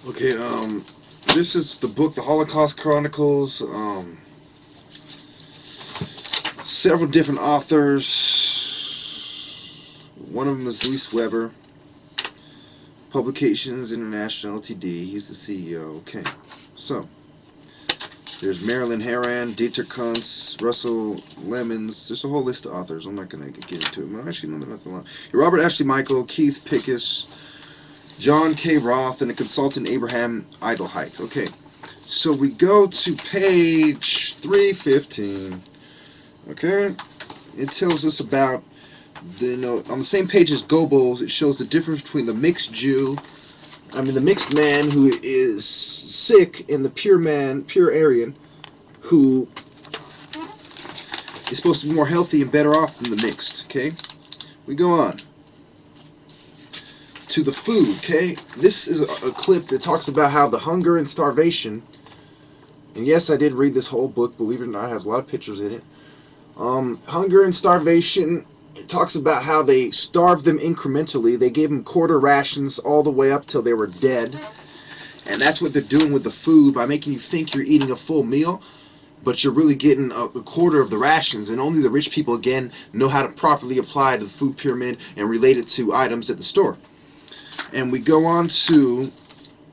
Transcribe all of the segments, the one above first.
Okay, this is the book, the Holocaust Chronicles. Several different authors. One of them is Louis Weber. Publications International Ltd. He's the CEO. Okay, so there's Marilyn Herran, Dieter Kuntz, Russell Lemons. There's a whole list of authors. I'm not going to get into it. Well, actually, no, nothing long. Robert Ashley Michael, Keith Pickus, John K. Roth, and the consultant Abraham Idelheit. Okay, so we go to page 315. Okay, it tells us about on the same page as Goebbels. It shows the difference between the mixed the mixed man who is sick, and the pure man, pure Aryan, who is supposed to be more healthy and better off than the mixed. Okay, we go on to the food. Okay, this is a clip that talks about how the hunger and starvation, and yes, I did read this whole book, believe it or not. It has a lot of pictures in it. Hunger and starvation. It talks about how they starved them incrementally. They gave them quarter rations all the way up till they were dead. And that's what they're doing with the food, by making you think you're eating a full meal, but you're really getting a quarter of the rations. And only the rich people, again, know how to properly apply to the food pyramid and relate it to items at the store. And we go on to,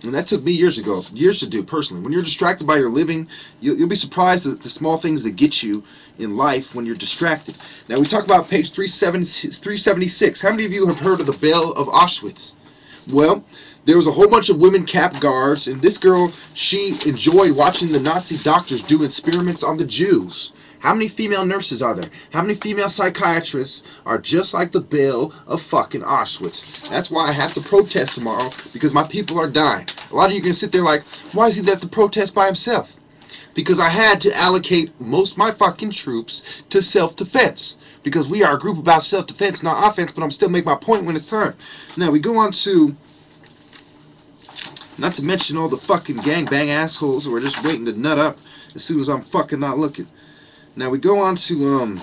and that took me years to do personally. When you're distracted by your living, you'll be surprised at the small things that get you in life when you're distracted. Now we talk about page 376. How many of you have heard of the Belle of Auschwitz? Well, there was a whole bunch of women capped guards, and this girl, she enjoyed watching the Nazi doctors do experiments on the Jews. How many female nurses are there? How many female psychiatrists are just like the Belle of fucking Auschwitz? That's why I have to protest tomorrow, because my people are dying. A lot of you are going to sit there like, why is he at the protest by himself? Because I had to allocate most of my fucking troops to self-defense. Because we are a group about self-defense, not offense, but I'm still making my point when it's time. Now, we go on to, not to mention all the fucking gangbang assholes who are just waiting to nut up as soon as I'm fucking not looking. Now, we go on to,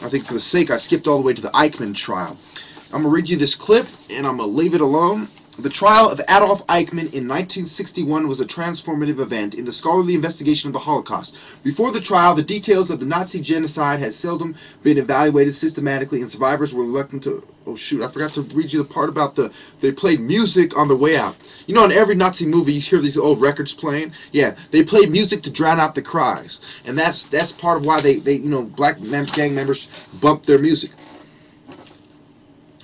I think for the sake, I skipped all the way to the Eichmann trial. I'm going to read you this clip, and I'm going to leave it alone. The trial of Adolf Eichmann in 1961 was a transformative event in the scholarly investigation of the Holocaust. Before the trial, the details of the Nazi genocide had seldom been evaluated systematically, and survivors were reluctant to... Oh shoot, I forgot to read you the part about they played music on the way out. You know, in every Nazi movie, you hear these old records playing. Yeah, they played music to drown out the cries, and that's part of why they black gang members bumped their music.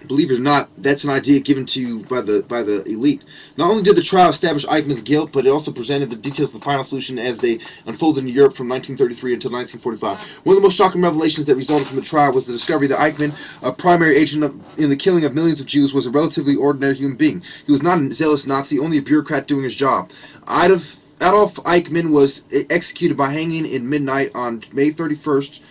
Believe it or not, that's an idea given to you by the elite. Not only did the trial establish Eichmann's guilt, but it also presented the details of the final solution as they unfolded in Europe from 1933 until 1945. One of the most shocking revelations that resulted from the trial was the discovery that Eichmann, a primary agent in the killing of millions of Jews, was a relatively ordinary human being. He was not a zealous Nazi, only a bureaucrat doing his job. Adolf Eichmann was executed by hanging in midnight on May 31st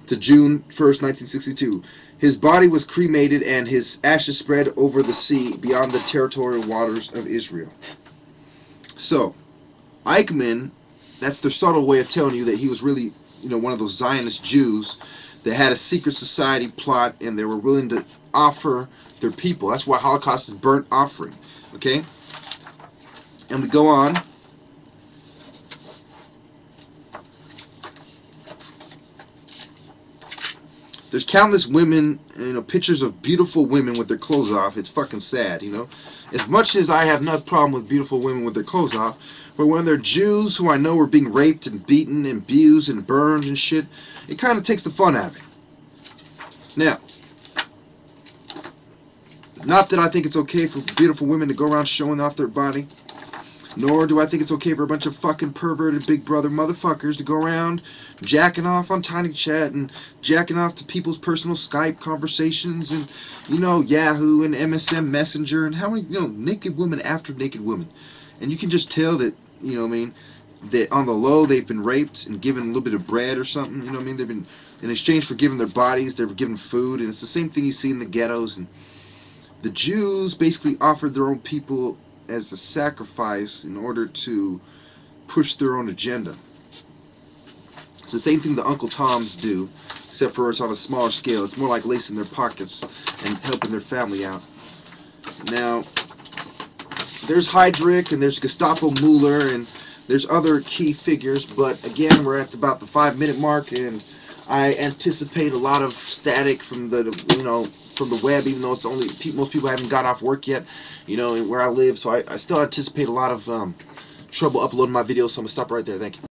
to June 1st, 1962. His body was cremated and his ashes spread over the sea beyond the territorial waters of Israel. So, Eichmann, that's their subtle way of telling you that he was really, one of those Zionist Jews that had a secret society plot, and they were willing to offer their people. That's why Holocaust is burnt offering. Okay? And we go on. There's countless women, pictures of beautiful women with their clothes off. It's fucking sad, As much as I have no problem with beautiful women with their clothes off, but when they're Jews who I know are being raped and beaten and abused and burned and shit, it kind of takes the fun out of it. Now, not that I think it's okay for beautiful women to go around showing off their body, nor do I think it's okay for a bunch of fucking perverted big brother motherfuckers to go around jacking off on Tiny Chat and jacking off to people's personal Skype conversations and, Yahoo and MSN Messenger and how many, naked women after naked women. And you can just tell that, that on the low they've been raped and given a little bit of bread or something, They've been, in exchange for giving their bodies, they were given food, and it's the same thing you see in the ghettos. And the Jews basically offered their own people as a sacrifice in order to push their own agenda. It's the same thing the Uncle Toms do, except for it's on a smaller scale. It's more like lacing their pockets and helping their family out. Now, there's Heydrich and there's Gestapo Mueller and there's other key figures, but again, we're at about the 5-minute mark, and I anticipate a lot of static from the from the web, even though it's only most people haven't got off work yet, where I live. So I still anticipate a lot of trouble uploading my videos. So I'm gonna stop right there. Thank you.